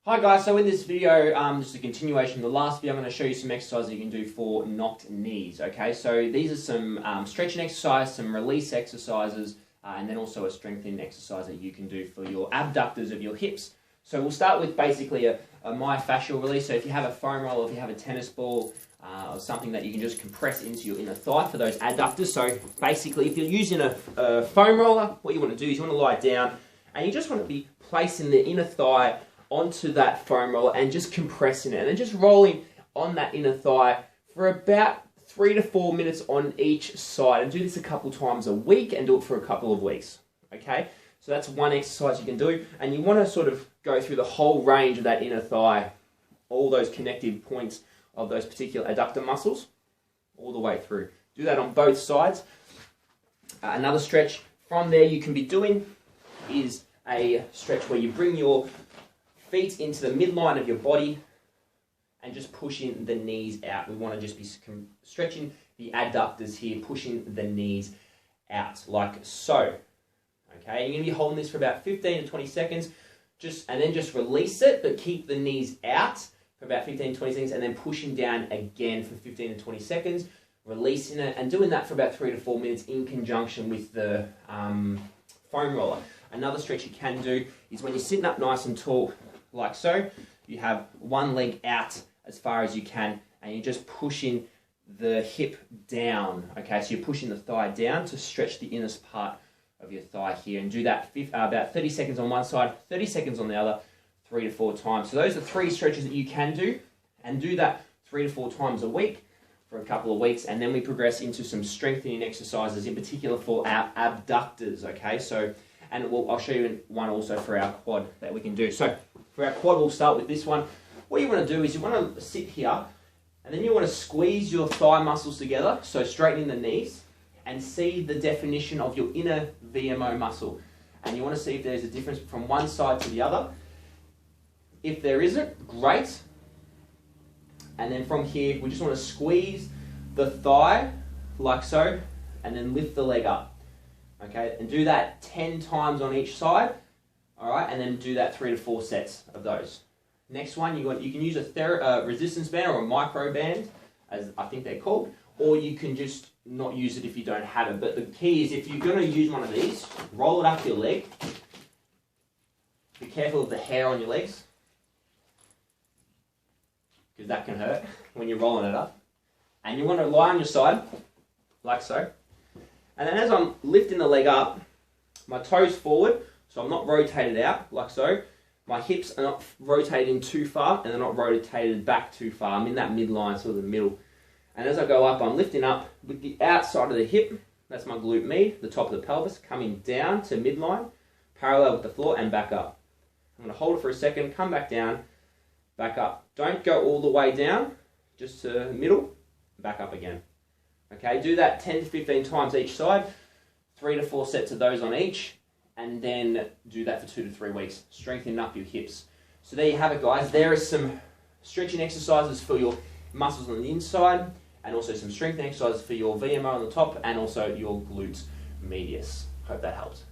Hi guys, so in this video, just a continuation of the last video, I'm going to show you some exercises you can do for knocked knees, okay? So these are some stretching exercises, some release exercises, and then also a strengthening exercise that you can do for your abductors of your hips. So we'll start with basically a myofascial release. So if you have a foam roller, or if you have a tennis ball, or something that you can just compress into your inner thigh for those adductors. So basically, if you're using a foam roller, what you want to do is you want to lie down, and you just want to be placing the inner thigh onto that foam roller and just compressing it, and then just rolling on that inner thigh for about 3 to 4 minutes on each side, and do this a couple times a week and do it for a couple of weeks. Okay, so that's one exercise you can do, and you want to sort of go through the whole range of that inner thigh, all those connective points of those particular adductor muscles, all the way through. Do that on both sides. Another stretch from there you can be doing is a stretch where you bring your feet into the midline of your body and just pushing the knees out. We want to just be stretching the adductors here, pushing the knees out like so. Okay, you're going to be holding this for about 15 to 20 seconds, and then just release it, but keep the knees out for about 15 to 20 seconds, and then pushing down again for 15 to 20 seconds, releasing it, and doing that for about 3 to 4 minutes in conjunction with the foam roller. Another stretch you can do is when you're sitting up nice and tall, like so, you have one leg out as far as you can, and you're just pushing the hip down. Okay, so you're pushing the thigh down to stretch the inner part of your thigh here, and do that about 30 seconds on one side, 30 seconds on the other, 3 to 4 times. So those are 3 stretches that you can do, and do that 3 to 4 times a week for a couple of weeks, and then we progress into some strengthening exercises, in particular for our abductors. Okay, so I'll show you one also for our quad that we can do. So for our quad, we'll start with this one. What you want to do is you want to sit here, and then you want to squeeze your thigh muscles together, so straightening the knees, and see the definition of your inner VMO muscle. And you want to see if there's a difference from one side to the other. If there isn't, great. And then from here, we just want to squeeze the thigh like so, and then lift the leg up. Okay, and do that 10 times on each side. All right, and then do that 3 to 4 sets of those. Next one, you can use a resistance band or a micro band, as I think they're called, or you can just not use it if you don't have it. But the key is, if you're going to use one of these, roll it up your leg. Be careful of the hair on your legs, because that can hurt when you're rolling it up. And you want to lie on your side, like so. And then as I'm lifting the leg up, my toes forward, so I'm not rotated out, like so. My hips are not rotating too far, and they're not rotated back too far. I'm in that midline, sort of the middle. And as I go up, I'm lifting up with the outside of the hip, that's my glute med, the top of the pelvis, coming down to midline, parallel with the floor, and back up. I'm going to hold it for a second, come back down, back up. Don't go all the way down, just to the middle, back up again. Okay, do that 10 to 15 times each side, 3 to 4 sets of those on each, and then do that for 2 to 3 weeks, strengthening up your hips. So there you have it, guys. There are some stretching exercises for your muscles on the inside, and also some strengthening exercises for your VMO on the top, and also your glutes medius. Hope that helps.